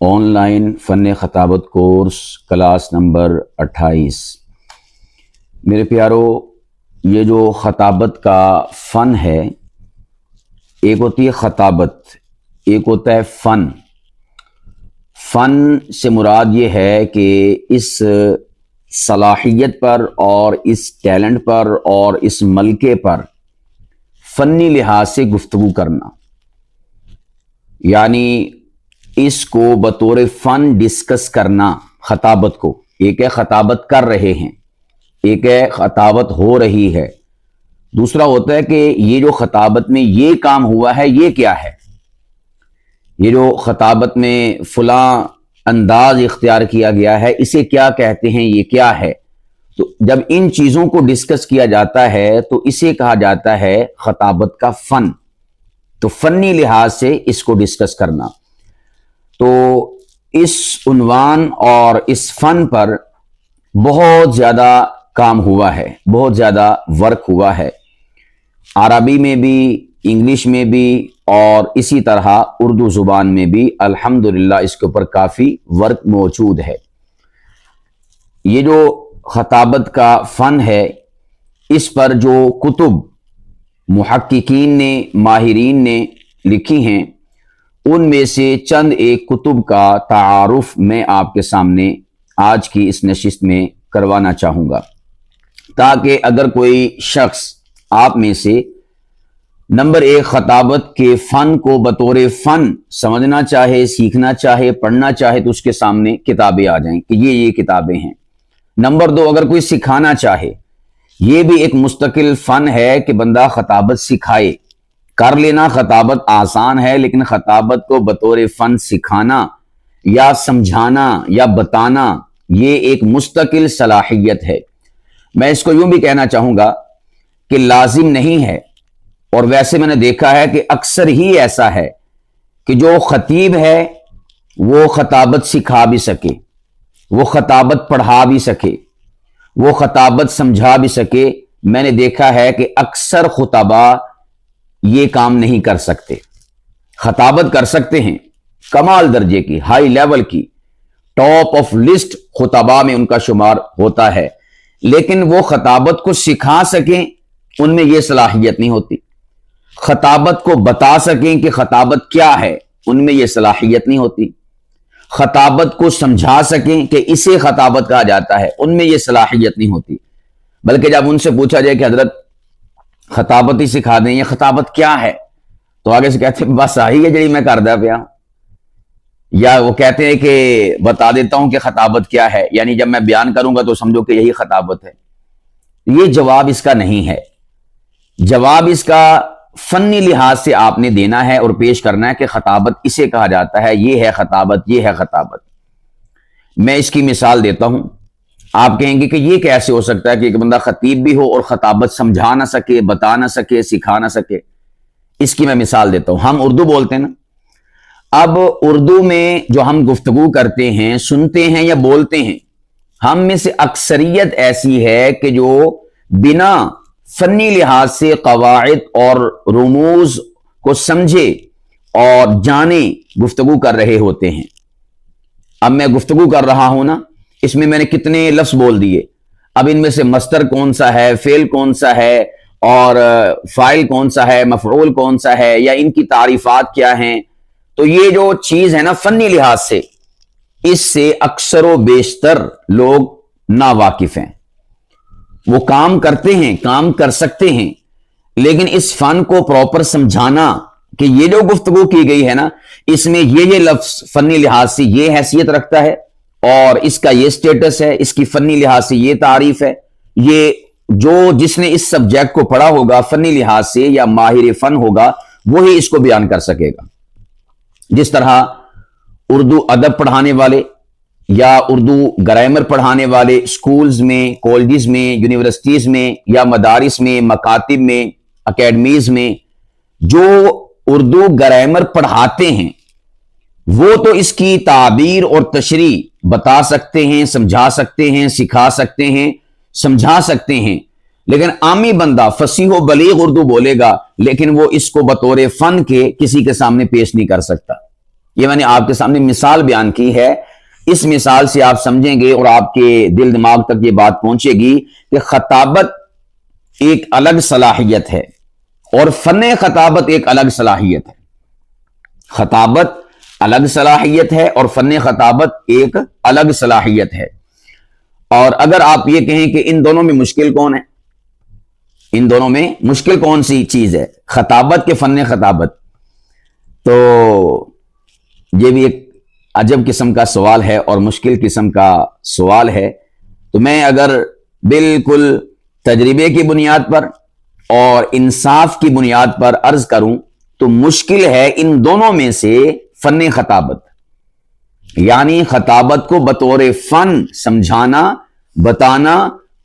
On line فن خطابت course class number 28۔ میرے پیارو، یہ جو خطابت کا فن ہے، ایک ہوتی ہے خطابت، ایک ہوتا ہے فن۔ فن سے مراد یہ ہے کہ اس صلاحیت پر اور اس ٹیلنٹ پر اور اس ملکے پر فنی لحاظ سے گفتگو کرنا، یعنی اس کو بطور فن ڈسکس کرنا۔ خطابت کو ایک ہے خطابت کر رہے ہیں، ایک ہے خطابت ہو رہی ہے، دوسرا ہوتا ہے کہ یہ جو خطابت میں یہ کام ہوا ہے یہ کیا ہے، یہ جو خطابت میں فلاں انداز اختیار کیا گیا ہے اسے کیا کہتے ہیں، یہ کیا ہے۔ تو جب ان چیزوں کو ڈسکس کیا جاتا ہے تو اسے کہا جاتا ہے خطابت کا فن۔ تو فنی لحاظ سے اس کو ڈسکس کرنا۔ تو اس عنوان اور اس فن پر بہت زیادہ کام ہوا ہے، بہت زیادہ ورک ہوا ہے، عربی میں بھی، انگلش میں بھی، اور اسی طرح اردو زبان میں بھی الحمدللہ اس کے اوپر کافی ورک موجود ہے۔ یہ جو خطابت کا فن ہے، اس پر جو کتب محققین نے، ماہرین نے لکھی ہیں، ان میں سے چند ایک کتب کا تعارف میں آپ کے سامنے آج کی اس نشست میں کروانا چاہوں گا، تاکہ اگر کوئی شخص آپ میں سے نمبر ایک خطابت کے فن کو بطور فن سمجھنا چاہے، سیکھنا چاہے، پڑھنا چاہے تو اس کے سامنے کتابیں آ جائیں کہ یہ کتابیں ہیں۔ نمبر دو، اگر کوئی سکھانا چاہے، یہ بھی ایک مستقل فن ہے کہ بندہ خطابت سکھائے۔ کر لینا خطابت آسان ہے، لیکن خطابت کو بطور فن سکھانا یا سمجھانا یا بتانا یہ ایک مستقل صلاحیت ہے۔ میں اس کو یوں بھی کہنا چاہوں گا کہ لازم نہیں ہے، اور ویسے میں نے دیکھا ہے کہ اکثر ہی ایسا ہے کہ جو خطیب ہے وہ خطابت سکھا بھی سکے، وہ خطابت پڑھا بھی سکے، وہ خطابت سمجھا بھی سکے۔ میں نے دیکھا ہے کہ اکثر خطباء یہ کام نہیں کر سکتے۔ خطابت کر سکتے ہیں، کمال درجے کی، ہائی لیول کی، ٹاپ آف لسٹ خطباء میں ان کا شمار ہوتا ہے، لیکن وہ خطابت کو سکھا سکیں ان میں یہ صلاحیت نہیں ہوتی۔ خطابت کو بتا سکیں کہ خطابت کیا ہے، ان میں یہ صلاحیت نہیں ہوتی۔ خطابت کو سمجھا سکیں کہ اسے خطابت کہا جاتا ہے، ان میں یہ صلاحیت نہیں ہوتی۔ بلکہ جب ان سے پوچھا جائے کہ حضرت خطابت ہی سکھا دیں، یہ خطابت کیا ہے، تو آگے سے کہتے ہیں بس آہی ہے جڑی میں کردہ پیا، یا وہ کہتے ہیں کہ بتا دیتا ہوں کہ خطابت کیا ہے، یعنی جب میں بیان کروں گا تو سمجھو کہ یہی خطابت ہے۔ یہ جواب اس کا نہیں ہے۔ جواب اس کا فنی لحاظ سے آپ نے دینا ہے اور پیش کرنا ہے کہ خطابت اسے کہا جاتا ہے، یہ ہے خطابت، یہ ہے خطابت۔ میں اس کی مثال دیتا ہوں۔ آپ کہیں گے کہ یہ کیسے ہو سکتا ہے کہ ایک بندہ خطیب بھی ہو اور خطابت سمجھا نہ سکے، بتا نہ سکے، سکھا نہ سکے؟ اس کی میں مثال دیتا ہوں۔ ہم اردو بولتے ہیں نا، اب اردو میں جو ہم گفتگو کرتے ہیں، سنتے ہیں یا بولتے ہیں، ہم میں سے اکثریت ایسی ہے کہ جو بنا فنی لحاظ سے قواعد اور رموز کو سمجھے اور جانے گفتگو کر رہے ہوتے ہیں۔ اب میں گفتگو کر رہا ہوں نا، اس میں نے کتنے لفظ بول دیے، اب ان میں سے مصدر کون سا ہے، فعل کون سا ہے، اور فاعل کون سا ہے، مفعول کون سا ہے، یا ان کی تعریفات کیا ہیں۔ تو یہ جو چیز ہے نا فنی لحاظ سے، اس سے اکثر و بیشتر لوگ ناواقف ہیں۔ وہ کام کرتے ہیں، کام کر سکتے ہیں، لیکن اس فن کو پراپر سمجھانا کہ یہ جو گفتگو کی گئی ہے نا، اس میں یہ لفظ فنی لحاظ سے یہ حیثیت رکھتا ہے، اور اس کا یہ سٹیٹس ہے، اس کی فنی لحاظ سے یہ تعریف ہے، یہ جو جس نے اس سبجیکٹ کو پڑھا ہوگا فنی لحاظ سے یا ماہر فن ہوگا وہی اس کو بیان کر سکے گا۔ جس طرح اردو ادب پڑھانے والے یا اردو گرامر پڑھانے والے سکولز میں، کالجز میں، یونیورسٹیز میں یا مدارس میں، مکاتب میں، اکیڈمیز میں جو اردو گرامر پڑھاتے ہیں، وہ تو اس کی تعبیر اور تشریح بتا سکتے ہیں، سمجھا سکتے ہیں، سکھا سکتے ہیں، سمجھا سکتے ہیں، لیکن عامی بندہ فصیح و بلیغ اردو بولے گا، لیکن وہ اس کو بطور فن کے کسی کے سامنے پیش نہیں کر سکتا۔ یہ میں نے آپ کے سامنے مثال بیان کی ہے. اس مثال سے آپ سمجھیں گے اور آپ کے دل دماغ تک یہ بات پہنچے گی کہ خطابت ایک الگ صلاحیت ہے اور فن خطابت ایک الگ صلاحیت ہے. خطابت الگ صلاحیت ہے اور فن خطابت ایک الگ صلاحیت ہے. اور اگر آپ یہ کہیں کہ ان دونوں میں مشکل کون ہے، ان دونوں میں مشکل کون سی چیز ہے، خطابت کے فن خطابت، تو یہ بھی ایک عجب قسم کا سوال ہے اور مشکل قسم کا سوال ہے. تو میں اگر بالکل تجربے کی بنیاد پر اور انصاف کی بنیاد پر عرض کروں تو مشکل ہے ان دونوں میں سے فن خطابت، یعنی خطابت کو بطور فن سمجھانا، بتانا،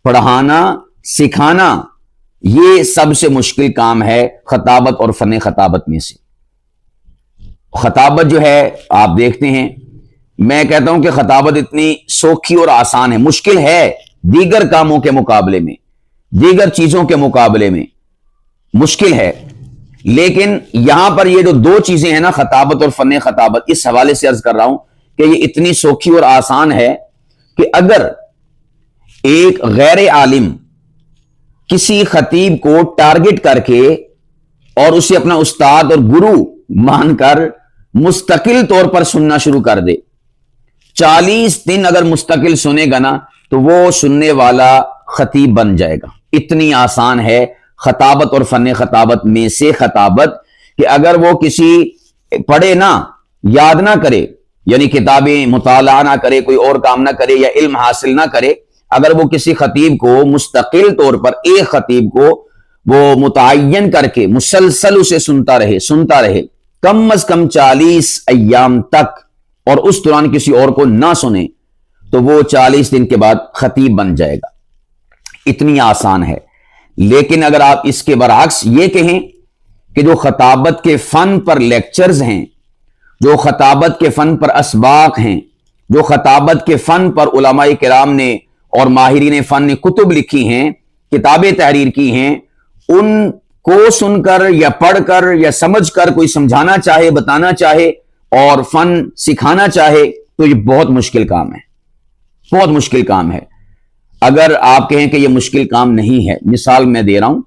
پڑھانا، سکھانا، یہ سب سے مشکل کام ہے خطابت اور فن خطابت میں سے. خطابت جو ہے آپ دیکھتے ہیں، میں کہتا ہوں کہ خطابت اتنی سوکھی اور آسان ہے. مشکل ہے دیگر کاموں کے مقابلے میں، دیگر چیزوں کے مقابلے میں مشکل ہے، لیکن یہاں پر یہ جو دو چیزیں ہیں نا، خطابت اور فن خطابت، اس حوالے سے عرض کر رہا ہوں کہ یہ اتنی سوکھی اور آسان ہے کہ اگر ایک غیر عالم کسی خطیب کو ٹارگٹ کر کے اور اسے اپنا استاد اور گرو مان کر مستقل طور پر سننا شروع کر دے، 40 دن اگر مستقل سنے گا نا تو وہ سننے والا خطیب بن جائے گا. اتنی آسان ہے خطابت اور فن خطابت میں سے خطابت کہ اگر وہ کسی پڑھے نہ، یاد نہ کرے، یعنی کتابیں مطالعہ نہ کرے، کوئی اور کام نہ کرے یا علم حاصل نہ کرے، اگر وہ کسی خطیب کو مستقل طور پر، ایک خطیب کو وہ متعین کر کے مسلسل اسے سنتا رہے کم از کم 40 ایام تک، اور اس دوران کسی اور کو نہ سنے، تو وہ 40 دن کے بعد خطیب بن جائے گا. اتنی آسان ہے. لیکن اگر آپ اس کے برعکس یہ کہیں کہ جو خطابت کے فن پر لیکچرز ہیں، جو خطابت کے فن پر اسباق ہیں، جو خطابت کے فن پر علماء کرام نے اور ماہرین فن نے کتب لکھی ہیں، کتابیں تحریر کی ہیں، ان کو سن کر یا پڑھ کر یا سمجھ کر کوئی سمجھانا چاہے، بتانا چاہے اور فن سکھانا چاہے تو یہ بہت مشکل کام ہے، بہت مشکل کام ہے. اگر آپ کہیں کہ یہ مشکل کام نہیں ہے، مثال میں دے رہا ہوں،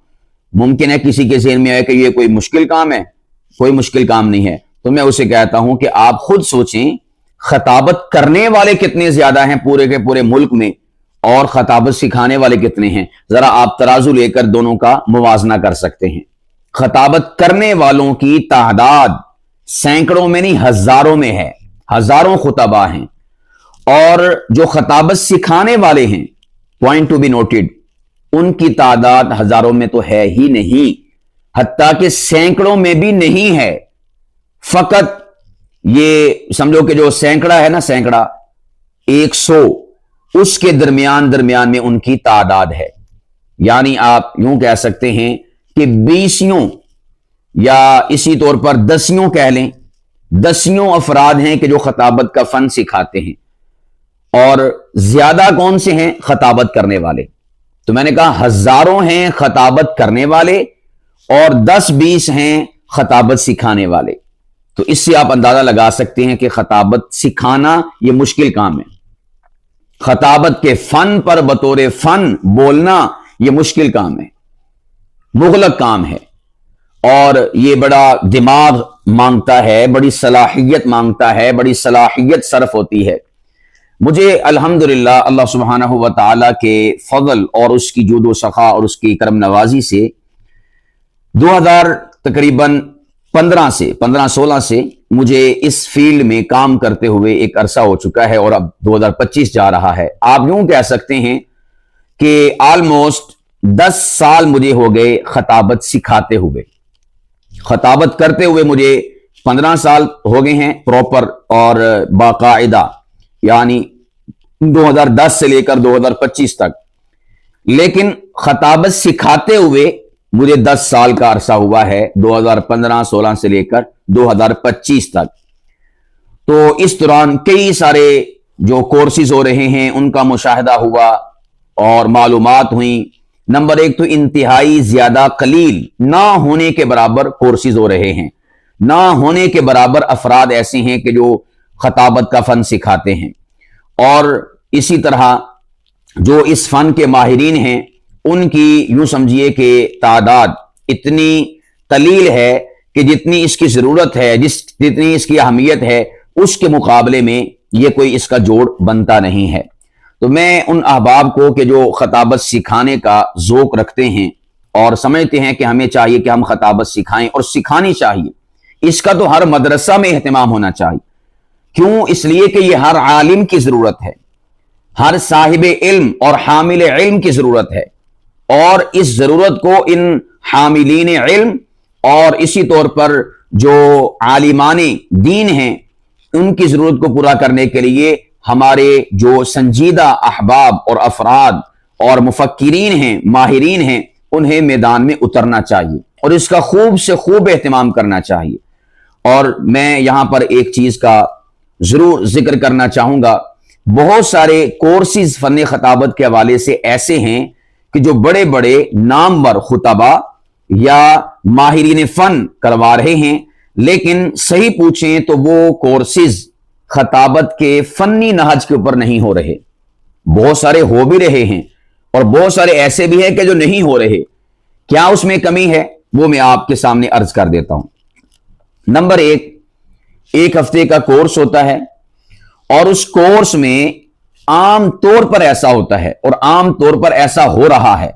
ممکن ہے کسی کے ذہن میں آئے کہ یہ کوئی مشکل کام ہے، کوئی مشکل کام نہیں ہے، تو میں اسے کہتا ہوں کہ آپ خود سوچیں خطابت کرنے والے کتنے زیادہ ہیں پورے کے پورے ملک میں، اور خطابت سکھانے والے کتنے ہیں. ذرا آپ ترازو لے کر دونوں کا موازنہ کر سکتے ہیں. خطابت کرنے والوں کی تعداد سینکڑوں میں نہیں، ہزاروں میں ہے، ہزاروں خطباء ہیں، اور جو خطابت سکھانے والے ہیں، پوائنٹ ٹو بی نوٹڈ، ان کی تعداد ہزاروں میں تو ہے ہی نہیں، حتیٰ کہ سینکڑوں میں بھی نہیں ہے. فقط یہ سمجھو کہ جو سینکڑا ہے نا، سینکڑا 100، اس کے درمیان میں ان کی تعداد ہے. یعنی آپ یوں کہہ سکتے ہیں کہ 20 یا اسی طور پر 10 کہہ لیں، 10 افراد ہیں کہ جو خطابت کا فن سکھاتے ہیں. اور زیادہ کون سے ہیں؟ خطابت کرنے والے. تو میں نے کہا ہزاروں ہیں خطابت کرنے والے اور 10-20 ہیں خطابت سکھانے والے. تو اس سے آپ اندازہ لگا سکتے ہیں کہ خطابت سکھانا یہ مشکل کام ہے. خطابت کے فن پر بطور فن بولنا یہ مشکل کام ہے، مغلق کام ہے، اور یہ بڑا دماغ مانگتا ہے، بڑی صلاحیت مانگتا ہے، بڑی صلاحیت صرف ہوتی ہے. مجھے الحمدللہ اللہ سبحانہ و تعالی کے فضل اور اس کی جود و سخا اور اس کی کرم نوازی سے 2000 تقریباً 15-16 سے مجھے اس فیلڈ میں کام کرتے ہوئے ایک عرصہ ہو چکا ہے، اور اب 2025 جا رہا ہے. آپ یوں کہہ سکتے ہیں کہ آلموسٹ 10 سال مجھے ہو گئے خطابت سکھاتے ہوئے. خطابت کرتے ہوئے مجھے 15 سال ہو گئے ہیں پراپر اور باقاعدہ، یعنی 2010 سے لے کر 2025 تک. لیکن خطابت سکھاتے ہوئے مجھے 10 سال کا عرصہ ہوا ہے، 2015-16 سے لے کر 2025 تک. تو اس دوران کئی سارے جو کورسز ہو رہے ہیں ان کا مشاہدہ ہوا اور معلومات ہوئیں. نمبر 1 تو انتہائی زیادہ قلیل، نہ ہونے کے برابر کورسز ہو رہے ہیں نہ ہونے کے برابر افراد ایسے ہیں کہ جو خطابت کا فن سکھاتے ہیں، اور اسی طرح جو اس فن کے ماہرین ہیں ان کی یوں سمجھیے کہ تعداد اتنی قلیل ہے کہ جتنی اس کی ضرورت ہے، جتنی اس کی اہمیت ہے، اس کے مقابلے میں یہ کوئی اس کا جوڑ بنتا نہیں ہے۔ تو میں ان احباب کو کہ جو خطابت سکھانے کا ذوق رکھتے ہیں اور سمجھتے ہیں کہ ہمیں چاہیے کہ ہم خطابت سکھائیں اور سکھانی چاہیے، اس کا تو ہر مدرسہ میں اہتمام ہونا چاہیے۔ کیوں؟ اس لیے کہ یہ ہر عالم کی ضرورت ہے، ہر صاحب علم اور حامل علم کی ضرورت ہے، اور اس ضرورت کو ان حاملین علم اور اسی طور پر جو عالمان دین ہیں ان کی ضرورت کو پورا کرنے کے لیے ہمارے جو سنجیدہ احباب اور افراد اور مفکرین ہیں، ماہرین ہیں، انہیں میدان میں اترنا چاہیے اور اس کا خوب سے خوب اہتمام کرنا چاہیے۔ اور میں یہاں پر ایک چیز کا ضرور ذکر کرنا چاہوں گا، بہت سارے کورسز فن خطابت کے حوالے سے ایسے ہیں کہ جو بڑے بڑے نامور خطباء یا ماہرین فن کروا رہے ہیں، لیکن صحیح پوچھیں تو وہ کورسز خطابت کے فنی نہج کے اوپر نہیں ہو رہے۔ بہت سارے ہو بھی رہے ہیں اور بہت سارے ایسے بھی ہیں کہ جو نہیں ہو رہے۔ کیا اس میں کمی ہے؟ وہ میں آپ کے سامنے عرض کر دیتا ہوں۔ نمبر ایک ہفتے کا کورس ہوتا ہے، اور اس کورس میں عام طور پر ایسا ہوتا ہے اور عام طور پر ایسا ہو رہا ہے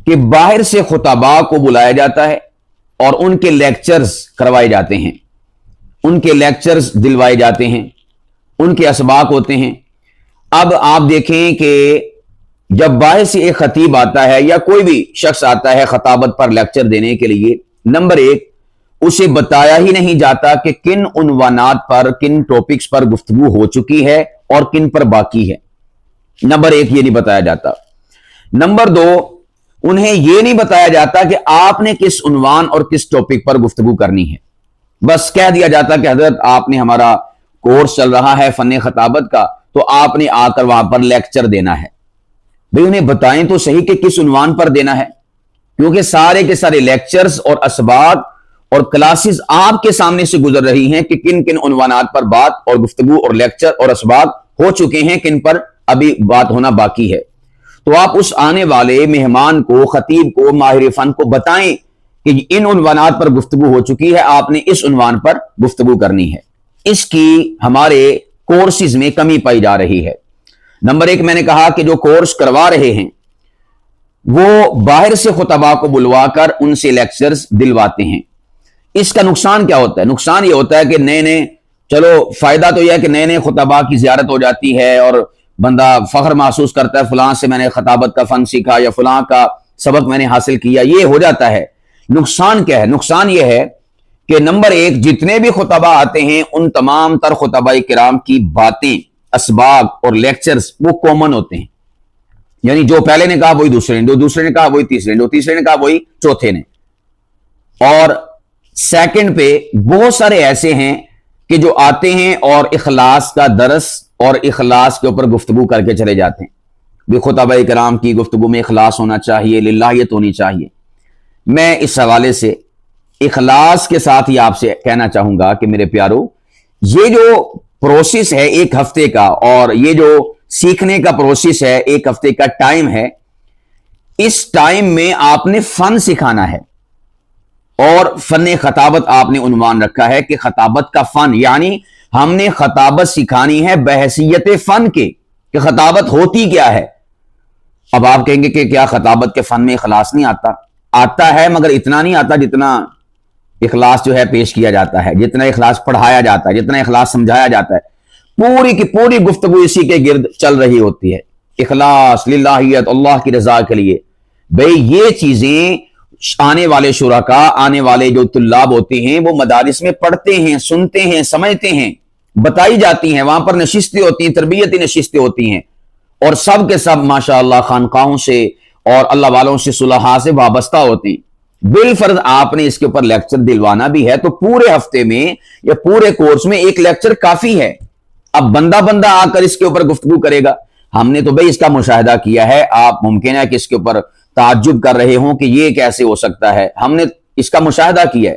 کہ باہر سے خطباء کو بلایا جاتا ہے اور ان کے لیکچرز کروائے جاتے ہیں، ان کے لیکچرز دلوائے جاتے ہیں، ان کے اسباق ہوتے ہیں۔ اب آپ دیکھیں کہ جب باہر سے ایک خطیب آتا ہے یا کوئی بھی شخص آتا ہے خطابت پر لیکچر دینے کے لیے، نمبر ایک اسے بتایا ہی نہیں جاتا کہ کن عنوانات پر، کن ٹاپکس پر گفتگو ہو چکی ہے اور کن پر باقی ہے۔ نمبر ایک یہ نہیں بتایا جاتا۔ نمبر دو انہیں یہ نہیں بتایا جاتا کہ آپ نے کس عنوان اور کس ٹاپک پر گفتگو کرنی ہے۔ بس کہہ دیا جاتا کہ حضرت آپ نے ہمارا کورس چل رہا ہے فن خطابت کا، تو آپ نے آ کر وہاں پر لیکچر دینا ہے۔ بھئی انہیں بتائیں تو صحیح کہ کس عنوان پر دینا ہے، کیونکہ سارے کے سارے لیکچرز اور اسباق اور کلاسز آپ کے سامنے سے گزر رہی ہیں کہ کن کن عنوانات پر بات اور گفتگو اور لیکچر اور اسباق ہو چکے ہیں، کن پر ابھی بات ہونا باقی ہے۔ تو آپ اس آنے والے مہمان کو، خطیب کو، ماہر فن کو بتائیں کہ ان عنوانات پر گفتگو ہو چکی ہے، آپ نے اس عنوان پر گفتگو کرنی ہے۔ اس کی ہمارے کورسز میں کمی پائی جا رہی ہے۔ نمبر ایک میں نے کہا کہ جو کورس کروا رہے ہیں وہ باہر سے خطباء کو بلوا کر ان سے لیکچرز دلواتے ہیں۔ اس کا نقصان کیا ہوتا ہے؟ نقصان یہ ہوتا ہے کہ نئے چلو فائدہ تو یہ ہے کہ نئے خطباء کی زیارت ہو جاتی ہے اور بندہ فخر محسوس کرتا ہے فلاں سے میں نے خطابت کا فن سیکھا یا فلاں کا سبق میں نے حاصل کیا، یہ ہو جاتا ہے۔ نقصان کیا ہے؟ نقصان یہ ہے کہ نمبر ایک جتنے بھی خطباء آتے ہیں ان تمام تر خطباء کرام کی باتیں، اسباق اور لیکچرز وہ کامن ہوتے ہیں، یعنی جو پہلے نے کہا وہی دوسرے نے، جو دوسرے نے کہا وہی تیسرے نے، جو تیسرے نے کہا وہی چوتھے نے۔ اور سیکنڈ پہ بہت سارے ایسے ہیں کہ جو آتے ہیں اور اخلاص کا درس اور اخلاص کے اوپر گفتگو کر کے چلے جاتے ہیں۔ بھی خطباء کرام کی گفتگو میں اخلاص ہونا چاہیے، للہیت ہونی چاہیے۔ میں اس حوالے سے اخلاص کے ساتھ ہی آپ سے کہنا چاہوں گا کہ میرے پیارو، یہ جو پروسیس ہے ایک ہفتے کا، اور یہ جو سیکھنے کا پروسیس ہے ایک ہفتے کا ٹائم ہے، اس ٹائم میں آپ نے فن سکھانا ہے، اور فن خطابت آپ نے عنوان رکھا ہے کہ خطابت کا فن، یعنی ہم نے خطابت سکھانی ہے بحیثیت فن کے کہ خطابت ہوتی کیا ہے۔ اب آپ کہیں گے کہ کیا خطابت کے فن میں اخلاص نہیں آتا؟ آتا ہے، مگر اتنا نہیں آتا جتنا اخلاص جو ہے پیش کیا جاتا ہے، جتنا اخلاص پڑھایا جاتا ہے، جتنا اخلاص سمجھایا جاتا ہے۔ پوری کی پوری گفتگو اسی کے گرد چل رہی ہوتی ہے، اخلاص، للہیت، اللہ کی رضا کے لیے۔ بھئی یہ چیزیں آنے والے شرکاء، آنے والے جو طلاب ہوتے ہیں وہ مدارس میں پڑھتے ہیں، سنتے ہیں، سمجھتے ہیں، بتائی جاتی ہیں، وہاں پر نشستیں ہوتی ہیں، تربیتی نشستیں ہوتی ہیں، اور سب کے سب ماشاءاللہ خانقاہوں سے اور اللہ والوں سے، صلحاء سے وابستہ ہوتے ہیں۔ بالفرض آپ نے اس کے اوپر لیکچر دلوانا بھی ہے تو پورے ہفتے میں یا پورے کورس میں ایک لیکچر کافی ہے۔ اب بندہ آ کر اس کے اوپر گفتگو کرے گا، ہم نے تو بھئی اس کا مشاہدہ کیا ہے، آپ ممکن ہے کہ اس کے اوپر تعجب کر رہے ہوں کہ یہ کیسے ہو سکتا ہے، ہم نے اس کا مشاہدہ کیا ہے۔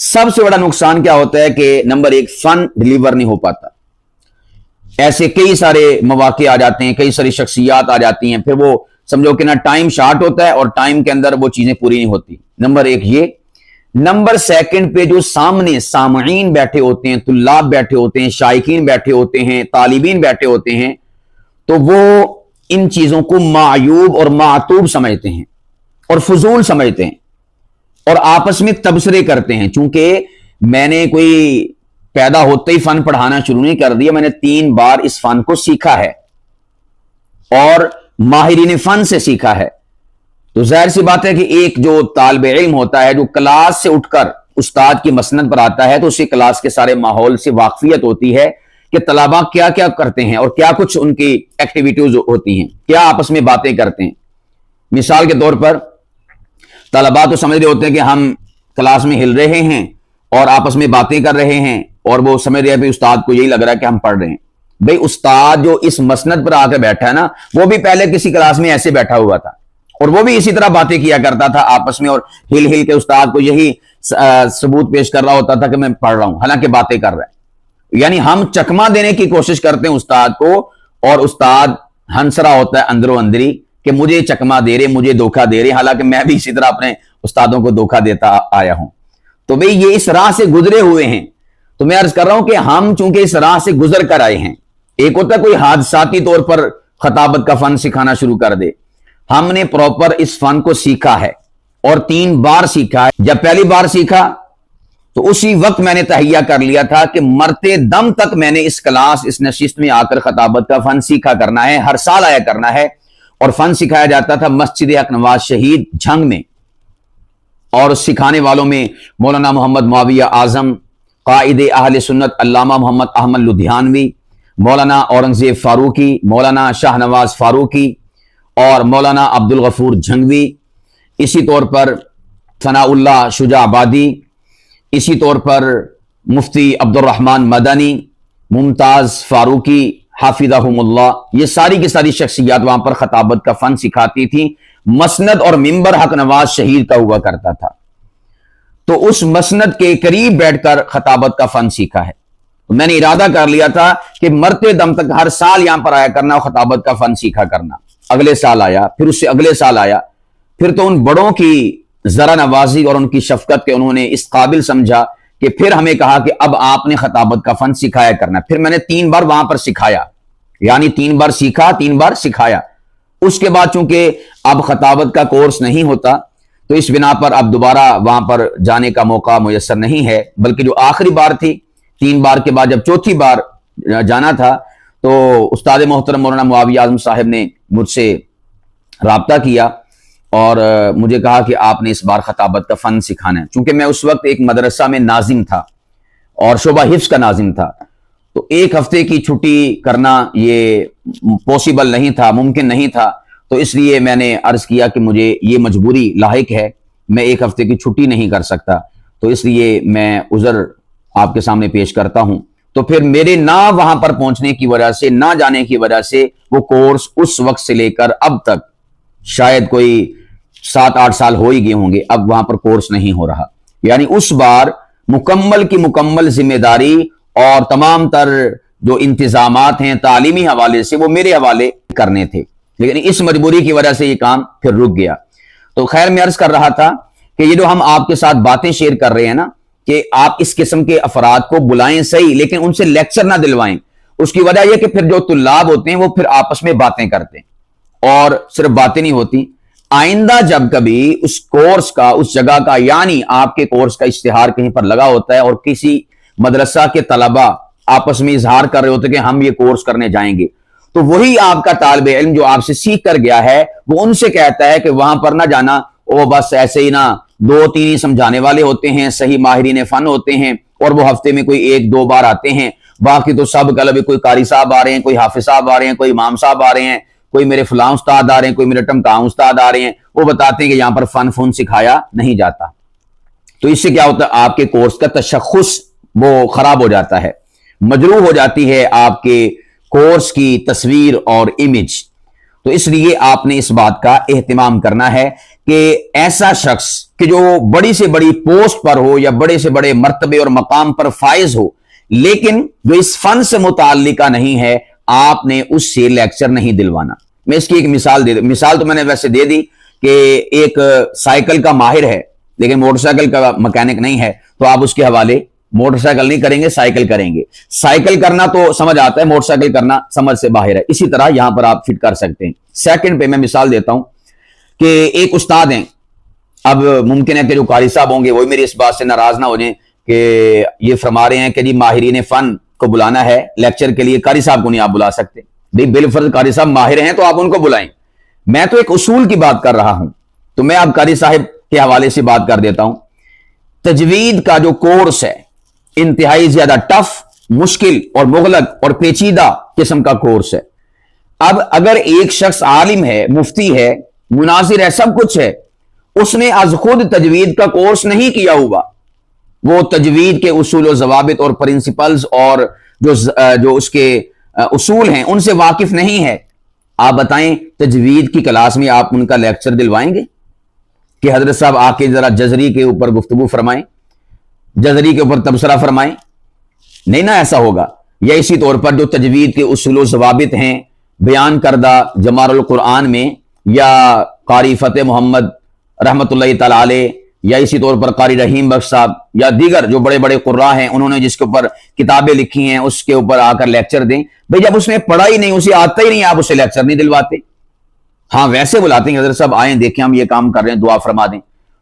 سب سے بڑا نقصان کیا ہوتا ہے کہ نمبر ایک، فن ڈلیور نہیں ہو پاتا. ایسے کئی سارے مواقع آ جاتے ہیں، کئی ساری شخصیات آ جاتی ہیں، پھر وہ سمجھو کہ نا ٹائم شارٹ ہوتا ہے اور ٹائم کے اندر وہ چیزیں پوری نہیں ہوتی. نمبر ایک یہ. نمبر سیکنڈ پہ جو سامنے سامعین بیٹھے ہوتے ہیں، طلاب بیٹھے ہوتے ہیں، شائقین بیٹھے ہوتے ہیں، طالبین بیٹھے ہوتے ہیں، تو وہ ان چیزوں کو معیوب اور معتوب سمجھتے ہیں اور فضول سمجھتے ہیں اور آپس میں تبصرے کرتے ہیں. چونکہ میں نے کوئی پیدا ہوتے ہی فن پڑھانا شروع نہیں کر دیا، میں نے 3 بار اس فن کو سیکھا ہے اور ماہرین فن سے سیکھا ہے. تو ظاہر سی بات ہے کہ ایک جو طالب علم ہوتا ہے جو کلاس سے اٹھ کر استاد کی مسند پر آتا ہے، تو اسی کلاس کے سارے ماحول سے واقفیت ہوتی ہے کہ طلباء کیا کیا کرتے ہیں اور کیا کچھ ان کی ایکٹیویٹیز ہوتی ہیں، کیا آپس میں باتیں کرتے ہیں. مثال کے طور پر طلباء تو سمجھ رہے ہوتے ہیں کہ ہم کلاس میں ہل رہے ہیں اور آپس میں باتیں کر رہے ہیں، اور وہ سمجھ رہے ہیں استاد کو یہی لگ رہا ہے کہ ہم پڑھ رہے ہیں. بھئی استاد جو اس مسند پر آ کے بیٹھا ہے نا، وہ بھی پہلے کسی کلاس میں ایسے بیٹھا ہوا تھا اور وہ بھی اسی طرح باتیں کیا کرتا تھا آپس میں، اور ہل ہل کے استاد کو یہی ثبوت پیش کر رہا ہوتا تھا کہ میں پڑھ رہا ہوں، حالانکہ باتیں کر رہا ہے. یعنی ہم چکما دینے کی کوشش کرتے ہیں استاد کو، اور استاد ہنس رہا ہوتا ہے اندرو اندری کہ مجھے چکما دے رہے، مجھے دھوکہ دے رہے، حالانکہ میں بھی اسی طرح اپنے استادوں کو دھوکہ دیتا آیا ہوں. تو بھئی یہ اس راہ سے گزرے ہوئے ہیں. تو میں عرض کر رہا ہوں کہ ہم چونکہ اس راہ سے گزر کر آئے ہیں. ایک ہوتا ہے کوئی حادثاتی طور پر خطابت کا فن سکھانا شروع کر دے. ہم نے پراپر اس فن کو سیکھا ہے اور 3 بار سیکھا ہے. جب پہلی بار سیکھا تو اسی وقت میں نے تہیہ کر لیا تھا کہ مرتے دم تک میں نے اس کلاس، اس نشست میں آ کر خطابت کا فن سیکھا کرنا ہے، ہر سال آیا کرنا ہے. اور فن سکھایا جاتا تھا مسجد حق نواز شہید جھنگ میں، اور سکھانے والوں میں مولانا محمد معاویہ اعظم، قائد اہل سنت علامہ محمد احمد لدھیانوی، مولانا اورنگزیب فاروقی، مولانا شاہ نواز فاروقی اور مولانا عبد الغفور جھنگوی. اسی طور پر ثناء اللہ شجاع آبادی، اسی طور پر مفتی عبد الرحمن مدنی، ممتاز فاروقی حافظہم اللہ. یہ ساری کی ساری شخصیات وہاں پر خطابت کا فن سکھاتی تھیں. مسند اور منبر حق نواز شہید کا ہوا کرتا تھا. تو اس مسند کے قریب بیٹھ کر خطابت کا فن سیکھا ہے. میں نے ارادہ کر لیا تھا کہ مرتے دم تک ہر سال یہاں پر آیا کرنا اور خطابت کا فن سیکھا کرنا. اگلے سال آیا، پھر اس سے اگلے سال آیا. پھر تو ان بڑوں کی ذرا نوازی اور ان کی شفقت کے انہوں نے اس قابل سمجھا کہ پھر ہمیں کہا کہ اب آپ نے خطابت کا فن سکھایا کرنا. پھر میں نے 3 بار وہاں پر سکھایا، یعنی 3 بار سیکھا، 3 بار سکھایا. اس کے بعد چونکہ اب خطابت کا کورس نہیں ہوتا تو اس بنا پر اب دوبارہ وہاں پر جانے کا موقع میسر نہیں ہے. بلکہ جو آخری بار تھی، 3 بار کے بعد جب چوتھی بار جانا تھا تو استاد محترم مولانا معاویہ اعظم صاحب نے مجھ سے رابطہ کیا اور مجھے کہا کہ آپ نے اس بار خطابت کا فن سکھانا ہے. چونکہ میں اس وقت ایک مدرسہ میں ناظم تھا اور شعبہ حفظ کا ناظم تھا، تو 1 ہفتے کی چھٹی کرنا یہ پاسبل نہیں تھا، ممکن نہیں تھا. تو اس لیے میں نے عرض کیا کہ مجھے یہ مجبوری لاحق ہے، میں 1 ہفتے کی چھٹی نہیں کر سکتا، تو اس لیے میں عذر آپ کے سامنے پیش کرتا ہوں. تو پھر میرے نہ وہاں پر پہنچنے کی وجہ سے، نہ جانے کی وجہ سے وہ کورس اس وقت سے لے کر اب تک شاید کوئی 7-8 سال ہو ہی گئے ہوں گے، اب وہاں پر کورس نہیں ہو رہا. یعنی اس بار مکمل کی مکمل ذمہ داری اور تمام تر جو انتظامات ہیں تعلیمی حوالے سے وہ میرے حوالے کرنے تھے، لیکن اس مجبوری کی وجہ سے یہ کام پھر رک گیا. تو خیر میں عرض کر رہا تھا کہ یہ جو ہم آپ کے ساتھ باتیں شیئر کر رہے ہیں نا، کہ آپ اس قسم کے افراد کو بلائیں صحیح لیکن ان سے لیکچر نہ دلوائیں. اس کی وجہ یہ کہ پھر جو طلاب ہوتے ہیں وہ پھر آپس میں باتیں کرتے ہیں اور صرف باتیں نہیں ہوتی. آئندہ جب کبھی اس کورس کا، اس جگہ کا، یعنی آپ کے کورس کا اشتہار کہیں پر لگا ہوتا ہے اور کسی مدرسہ کے طلباء آپس میں اظہار کر رہے ہوتے ہیں کہ ہم یہ کورس کرنے جائیں گے، تو وہی آپ کا طالب علم جو آپ سے سیکھ کر گیا ہے وہ ان سے کہتا ہے کہ وہاں پر نہ جانا، وہ بس ایسے ہی نہ 2-3 سمجھانے والے ہوتے ہیں، صحیح ماہرین فن ہوتے ہیں اور وہ ہفتے میں کوئی 1-2 بار آتے ہیں، باقی تو سب کلب، کوئی قاری صاحب آ رہے ہیں، کوئی حافظ صاحب آ رہے ہیں، کوئی امام صاحب آ رہے ہیں، کوئی میرے فلاں استاد آ رہے ہیں، کوئی میرے ٹمکاؤں استاد آ رہے ہیں، وہ بتاتے ہیں کہ یہاں پر فن سکھایا نہیں جاتا. تو اس سے کیا ہوتا ہے، آپ کے کورس کا تشخص وہ خراب ہو جاتا ہے، مجروح ہو جاتی ہے آپ کے کورس کی تصویر اور امیج. تو اس لیے آپ نے اس بات کا اہتمام کرنا ہے کہ ایسا شخص کہ جو بڑی سے بڑی پوسٹ پر ہو یا بڑے سے بڑے مرتبے اور مقام پر فائز ہو لیکن جو اس فن سے متعلقہ نہیں ہے آپ نے اس سے لیکچر نہیں دلوانا. میں اس کی ایک مثال دے دوں. مثال تو میں نے ویسے دے دی کہ ایک سائیکل کا ماہر ہے لیکن موٹر سائیکل کا مکینک نہیں ہے تو آپ اس کے حوالے موٹر سائیکل نہیں کریں گے سائیکل کریں گے. سائیکل کرنا تو سمجھ آتا ہے, موٹر سائیکل کرنا سمجھ سے باہر ہے. اسی طرح یہاں پر آپ فٹ کر سکتے ہیں. سیکنڈ پہ میں مثال دیتا ہوں کہ ایک استاد ہیں, اب ممکن ہے کہ جو قاری صاحب ہوں گے وہی میری اس بات سے ناراض نہ ہو جائیں کہ یہ فرما رہے ہیں کہ جی ماہرین فن کو بلانا ہے لیکچر کے لیے, قاری صاحب کو نہیں آپ بلا سکتے. بالفرض قاری صاحب ماہر ہیں تو آپ ان کو بلائیں. میں تو ایک اصول کی بات کر رہا ہوں تو میں اب قاری صاحب کے حوالے سے بات کر دیتا ہوں. تجوید کا جو کورس ہے انتہائی زیادہ ٹف, مشکل اور مغلق اور پیچیدہ قسم کا کورس ہے. اب اگر ایک شخص عالم ہے, مفتی ہے, مناظر ہے, سب کچھ ہے, اس نے از خود تجوید کا کورس نہیں کیا ہوا, وہ تجوید کے اصول و ضوابط اور پرنسپلز اور جو اس کے اصول ہیں ان سے واقف نہیں ہے, آپ بتائیں تجوید کی کلاس میں آپ ان کا لیکچر دلوائیں گے کہ حضرت صاحب آ کے ذرا جزری کے اوپر گفتگو فرمائیں, جزری کے اوپر تبصرہ فرمائیں؟ نہیں نہ ایسا ہوگا. یا اسی طور پر جو تجوید کے اصول و ضوابط ہیں بیان کردہ جمال القرآن میں, یا قاری فتح محمد رحمت اللہ تعالی علیہ, یا اسی طور پر قاری رحیم بخش صاحب یا دیگر جو بڑے بڑے قراء ہیں انہوں نے جس کے اوپر کتابیں لکھی ہیں اس کے اوپر آ کر لیکچر دیں. بھئی جب اس نے پڑھا ہی نہیں, اسے آتا ہی نہیں, آپ اسے لیکچر نہیں دلواتے. ہاں ویسے بلاتے ہیں حضرت صاحب آئیں دیکھیں ہم یہ کام کر رہے ہیں دعا فرما دیں.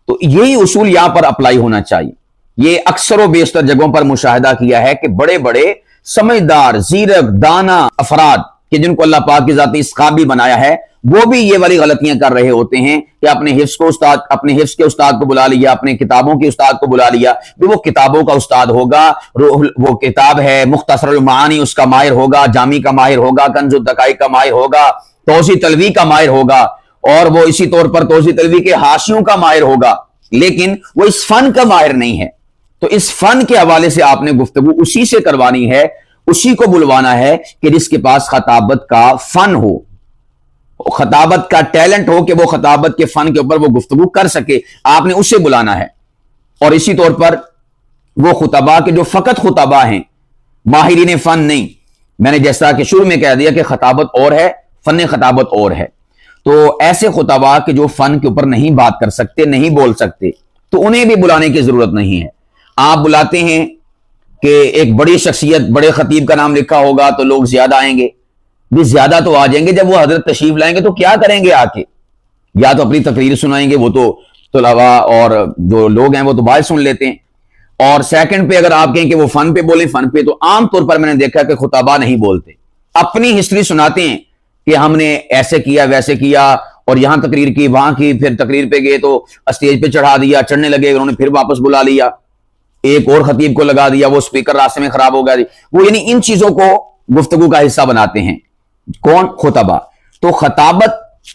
تو یہی اصول یہاں پر اپلائی ہونا چاہیے. یہ اکثر و بیشتر جگہوں پر مشاہدہ کیا ہے کہ بڑے بڑے سمجھدار, زیرک, دانا افراد کہ جن کو اللہ پاک کی ذاتی اس قابل بنایا ہے وہ بھی یہ والی غلطیاں کر رہے ہوتے ہیں کہ اپنے حفظ کے استاد کو بلا لیا, اپنے کتابوں کے استاد کو بلا لیا. وہ کتابوں کا استاد ہوگا, وہ کتاب ہے مختصر المعانی اس کا ماہر ہوگا, جامی کا ماہر ہوگا, کنز الدقائق کا ماہر ہوگا, توضیح تلوی کا ماہر ہوگا, اور وہ اسی طور پر توضیح تلوی کے حاشیوں کا ماہر ہوگا, لیکن وہ اس فن کا ماہر نہیں ہے. تو اس فن کے حوالے سے آپ نے گفتگو اسی سے کروانی ہے, اسی کو بلوانا ہے کہ جس کے پاس خطابت کا فن ہو, خطابت کا ٹیلنٹ ہو کہ وہ خطابت کے فن کے اوپر وہ گفتگو کر سکے. آپ نے اسے بلانا ہے. اور اسی طور پر وہ خطباء کے جو فقط خطباء ہیں, ماہرین فن نہیں. میں نے جیسا کہ شروع میں کہہ دیا کہ خطابت اور ہے, فن خطابت اور ہے. تو ایسے خطباء کے جو فن کے اوپر نہیں بات کر سکتے, نہیں بول سکتے, تو انہیں بھی بلانے کی ضرورت نہیں ہے. آپ بلاتے ہیں کہ ایک بڑی شخصیت, بڑے خطیب کا نام لکھا ہوگا تو لوگ زیادہ آئیں گے. بھی زیادہ تو آ جائیں گے, جب وہ حضرت تشریف لائیں گے تو کیا کریں گے آ کے؟ یا تو اپنی تقریر سنائیں گے, وہ تو طلباء اور جو لوگ ہیں وہ تو باہر سن لیتے ہیں. اور سیکنڈ پہ اگر آپ کہیں کہ وہ فن پہ بولیں, فن پہ, تو عام طور پر میں نے دیکھا کہ خطباء نہیں بولتے, اپنی ہسٹری سناتے ہیں کہ ہم نے ایسے کیا ویسے کیا اور یہاں تقریر کی وہاں کی, پھر تقریر پہ گئے تو اسٹیج پہ چڑھا دیا, چڑھنے لگے انہوں نے پھر واپس بلا لیا, ایک اور خطیب کو لگا دیا, وہ سپیکر راستے میں خراب ہو گیا. وہ یعنی ان چیزوں کو گفتگو کا حصہ بناتے ہیں. کون؟ خطباء. تو خطابت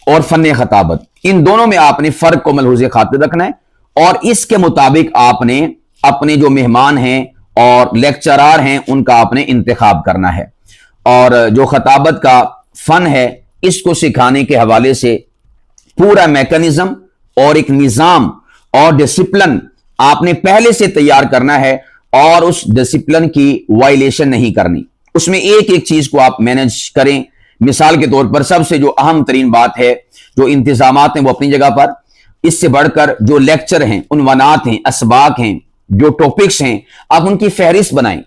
اور فن خطابت ان دونوں میں آپ نے فرق کو ملحوظ خاطر رکھنا ہے, اور اس کے مطابق آپ نے اپنے جو مہمان ہیں اور لیکچرار ہیں ان کا آپ نے انتخاب کرنا ہے. اور جو خطابت کا فن ہے اس کو سکھانے کے حوالے سے پورا میکانزم اور ایک نظام اور ڈسپلن آپ نے پہلے سے تیار کرنا ہے, اور اس ڈسپلن کی وائلیشن نہیں کرنی. اس میں ایک ایک چیز کو آپ مینج کریں. مثال کے طور پر سب سے جو اہم ترین بات ہے, جو انتظامات ہیں وہ اپنی جگہ پر, اس سے بڑھ کر جو لیکچر ہیں, عنوانات ہیں, اسباق ہیں, جو ٹاپکس ہیں, آپ ان کی فہرست بنائیں.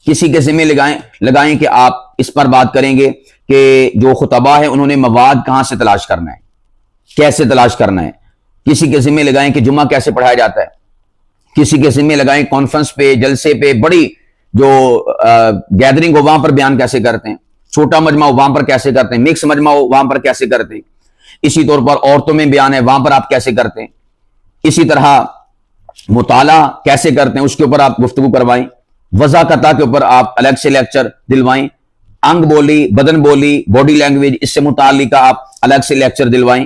کسی کے ذمہ لگائیں کہ آپ اس پر بات کریں گے کہ جو خطباء ہیں انہوں نے مواد کہاں سے تلاش کرنا ہے, کیسے تلاش کرنا ہے. کسی کے ذمہ لگائیں کہ جمعہ کیسے پڑھایا جاتا ہے. کسی کے ذمہ لگائیں کانفرنس پہ, جلسے پہ, بڑی جو گیدرنگ ہو وہاں پر بیان کیسے کرتے ہیں, چھوٹا مجمع ہو وہاں پر کیسے کرتے ہیں, مکس مجمع ہو وہاں پر کیسے کرتے ہیں. اسی طور پر عورتوں میں بیان ہے وہاں پر آپ کیسے کرتے ہیں. اسی طرح مطالعہ کیسے کرتے ہیں اس کے اوپر آپ گفتگو کروائیں. وضاقتہ کے اوپر آپ الگ سے لیکچر دلوائیں. انگ بولی, بدن بولی, باڈی لینگویج, اس سے متعلقہ آپ الگ سے لیکچر دلوائیں.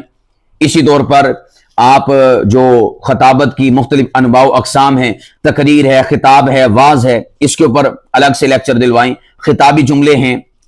اسی طور پر آپ جو خطابت کی مختلف انواع و اقسام ہیں, تقریر ہے, خطاب ہے, واعظ ہے, اس کے اوپر الگ سے لیکچر دلوائیں. خطابی جملے ہیں,